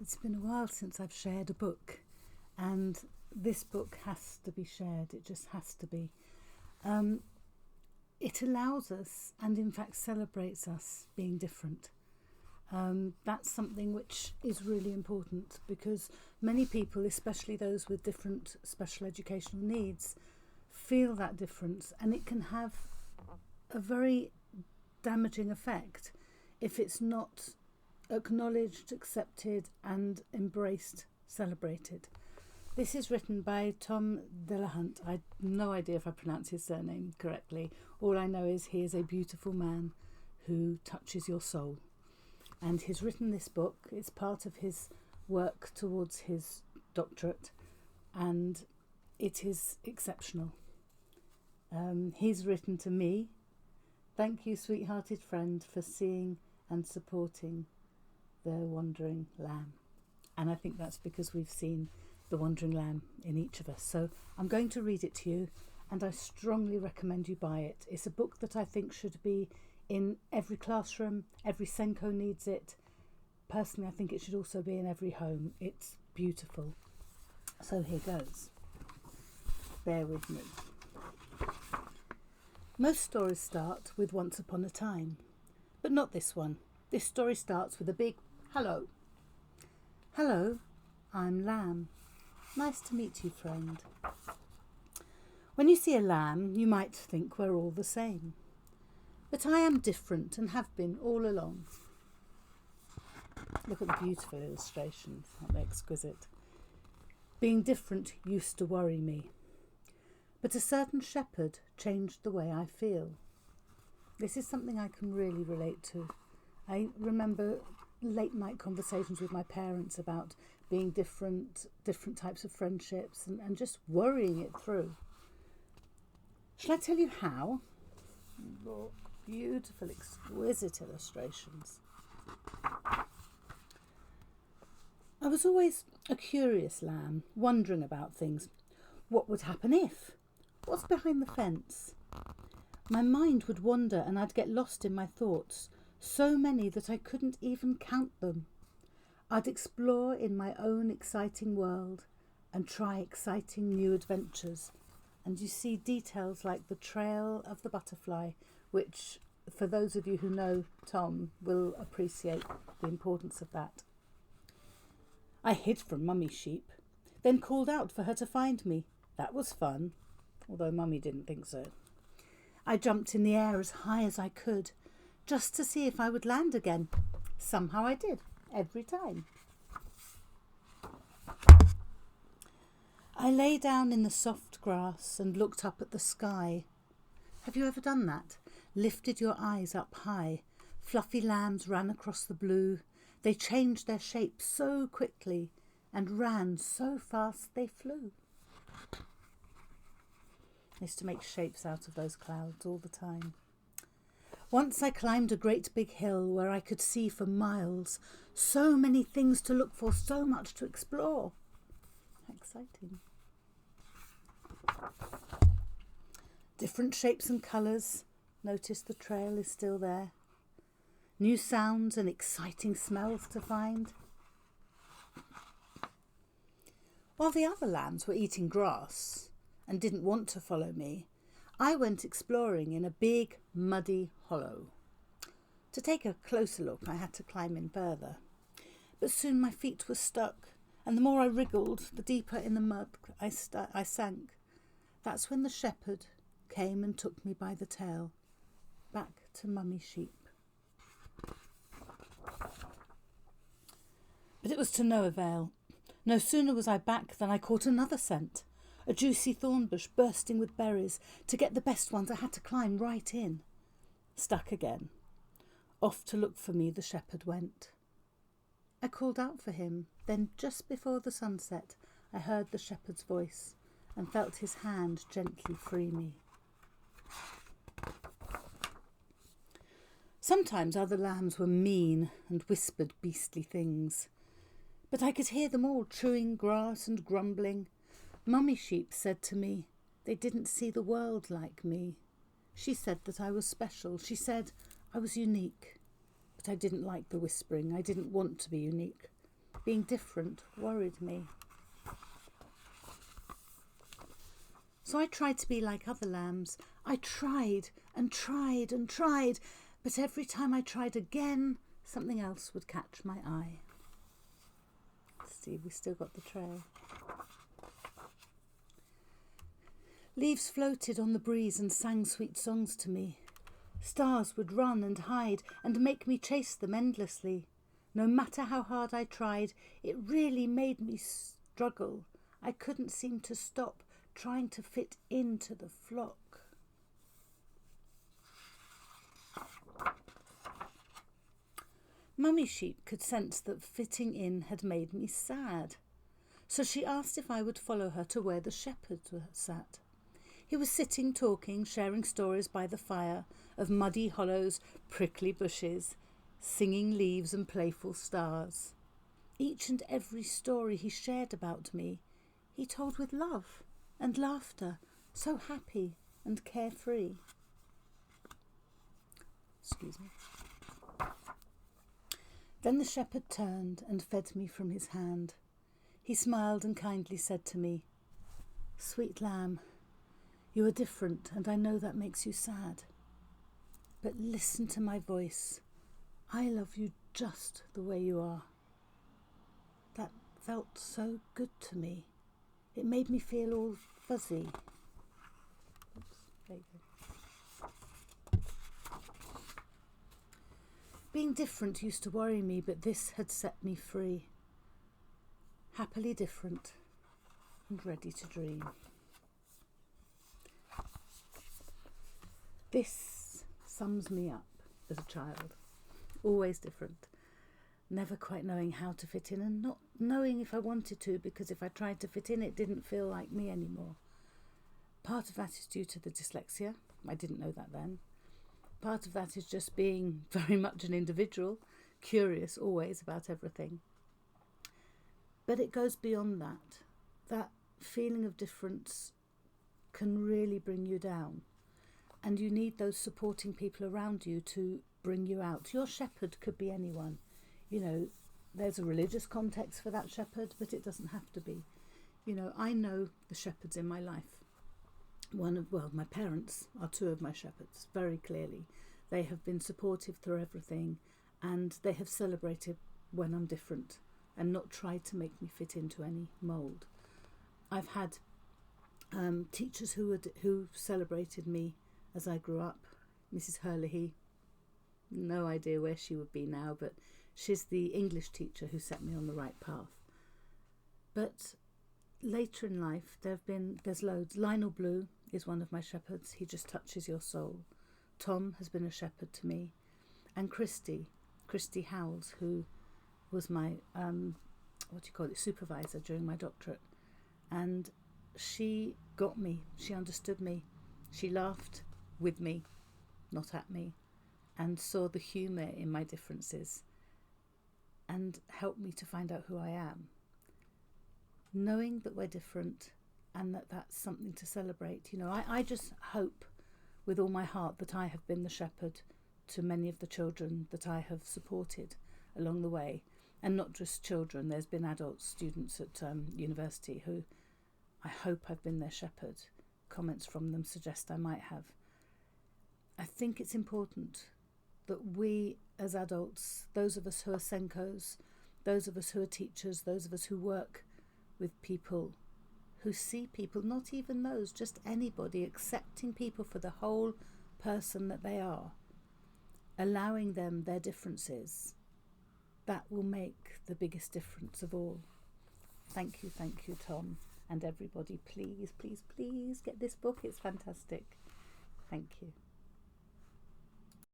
It's been a while since I've shared a book, and this book has to be shared. It just has to be. It allows us, and in fact celebrates us, being different. That's something which is really important, because many people, especially those with different special educational needs, feel that difference, and it can have a very damaging effect if it's not acknowledged, accepted and embraced, celebrated. This is written by Tom Delahunt. I have no idea if I pronounce his surname correctly. All I know is he is a beautiful man who touches your soul. And he's written this book. It's part of his work towards his doctorate, and it is exceptional. He's written to me, "Thank you, sweethearted friend, for seeing and supporting the wandering lamb." And I think that's because we've seen the wandering lamb in each of us. So I'm going to read it to you, and I strongly recommend you buy it. It's a book that I think should be in every classroom. Every SENDCO needs it. Personally, I think it should also be in every home. It's beautiful. So here goes. Bear with me. Most stories start with once upon a time, but not this one. This story starts with a big hello. Hello, I'm Lamb. Nice to meet you, friend. When you see a lamb, you might think we're all the same. But I am different and have been all along. Look at the beautiful illustrations. Aren't they exquisite? Being different used to worry me. But a certain shepherd changed the way I feel. This is something I can really relate to. I remember late night conversations with my parents about being different types of friendships, and just worrying it through. Shall I tell you how? Look, beautiful, exquisite illustrations. I was always a curious lamb, wondering about things. What would happen if? What's behind the fence? My mind would wander and I'd get lost in my thoughts, so many that I couldn't even count them. I'd explore in my own exciting world and try exciting new adventures. And you see details like the trail of the butterfly, which, for those of you who know Tom, will appreciate the importance of that. I hid from Mummy's sheep, then called out for her to find me. That was fun, although Mummy didn't think so. I jumped in the air as high as I could, just to see if I would land again. Somehow I did, every time. I lay down in the soft grass and looked up at the sky. Have you ever done that? Lifted your eyes up high. Fluffy lambs ran across the blue. They changed their shape so quickly and ran so fast they flew. I used to make shapes out of those clouds all the time. Once I climbed a great big hill where I could see for miles. So many things to look for, so much to explore. How exciting. Different shapes and colours. Notice the trail is still there. New sounds and exciting smells to find. While the other lambs were eating grass and didn't want to follow me, I went exploring in a big, muddy hollow. To take a closer look, I had to climb in further. But soon my feet were stuck, and the more I wriggled, the deeper in the mud I sank. That's when the shepherd came and took me by the tail, back to Mummy's sheep. But it was to no avail. No sooner was I back than I caught another scent. A juicy thorn bush bursting with berries. To get the best ones I had to climb right in. Stuck again. Off to look for me the shepherd went. I called out for him. Then just before the sunset I heard the shepherd's voice and felt his hand gently free me. Sometimes other lambs were mean and whispered beastly things. But I could hear them all chewing grass and grumbling. Mummy sheep said to me they didn't see the world like me. She said that I was special. She said I was unique. But I didn't like the whispering. I didn't want to be unique. Being different worried me. So I tried to be like other lambs. I tried and tried and tried, but every time I tried again, something else would catch my eye. Let's see, we still got the tray. Leaves floated on the breeze and sang sweet songs to me. Stars would run and hide and make me chase them endlessly. No matter how hard I tried, it really made me struggle. I couldn't seem to stop trying to fit into the flock. Mummy Sheep could sense that fitting in had made me sad, so she asked if I would follow her to where the shepherd sat. He was sitting, talking, sharing stories by the fire of muddy hollows, prickly bushes, singing leaves and playful stars. Each and every story he shared about me, he told with love and laughter, so happy and carefree. Excuse me. Then the shepherd turned and fed me from his hand. He smiled and kindly said to me, "Sweet lamb, you are different, and I know that makes you sad. But listen to my voice. I love you just the way you are." That felt so good to me. It made me feel all fuzzy. Oops, there you go. Being different used to worry me, but this had set me free. Happily different and ready to dream. This sums me up as a child. Always different. Never quite knowing how to fit in and not knowing if I wanted to, because if I tried to fit in, it didn't feel like me anymore. Part of that is due to the dyslexia. I didn't know that then. Part of that is just being very much an individual, curious always about everything. But it goes beyond that. That feeling of difference can really bring you down. And you need those supporting people around you to bring you out. Your shepherd could be anyone. You know, there's a religious context for that shepherd, but it doesn't have to be. You know, I know the shepherds in my life. My parents are two of my shepherds, very clearly. They have been supportive through everything, and they have celebrated when I'm different and not tried to make me fit into any mould. I've had teachers who celebrated me as I grew up. Mrs. Herlihy, no idea where she would be now, but she's the English teacher who set me on the right path. But later in life, there's loads. Lionel Blue is one of my shepherds. He just touches your soul. Tom has been a shepherd to me. And Christy Howells, who was my, supervisor during my doctorate. And she got me. She understood me. She laughed with me, not at me, and saw the humour in my differences and helped me to find out who I am. Knowing that we're different and that that's something to celebrate. You know, I just hope with all my heart that I have been the shepherd to many of the children that I have supported along the way. And not just children, there's been adult students at university who I hope I've been their shepherd. Comments from them suggest I might have. I think it's important that we as adults, those of us who are SENDCOs, those of us who are teachers, those of us who work with people, who see people, not even those, just anybody, accepting people for the whole person that they are, allowing them their differences, that will make the biggest difference of all. Thank you, Tom, and everybody. Please, please, please get this book. It's fantastic. Thank you.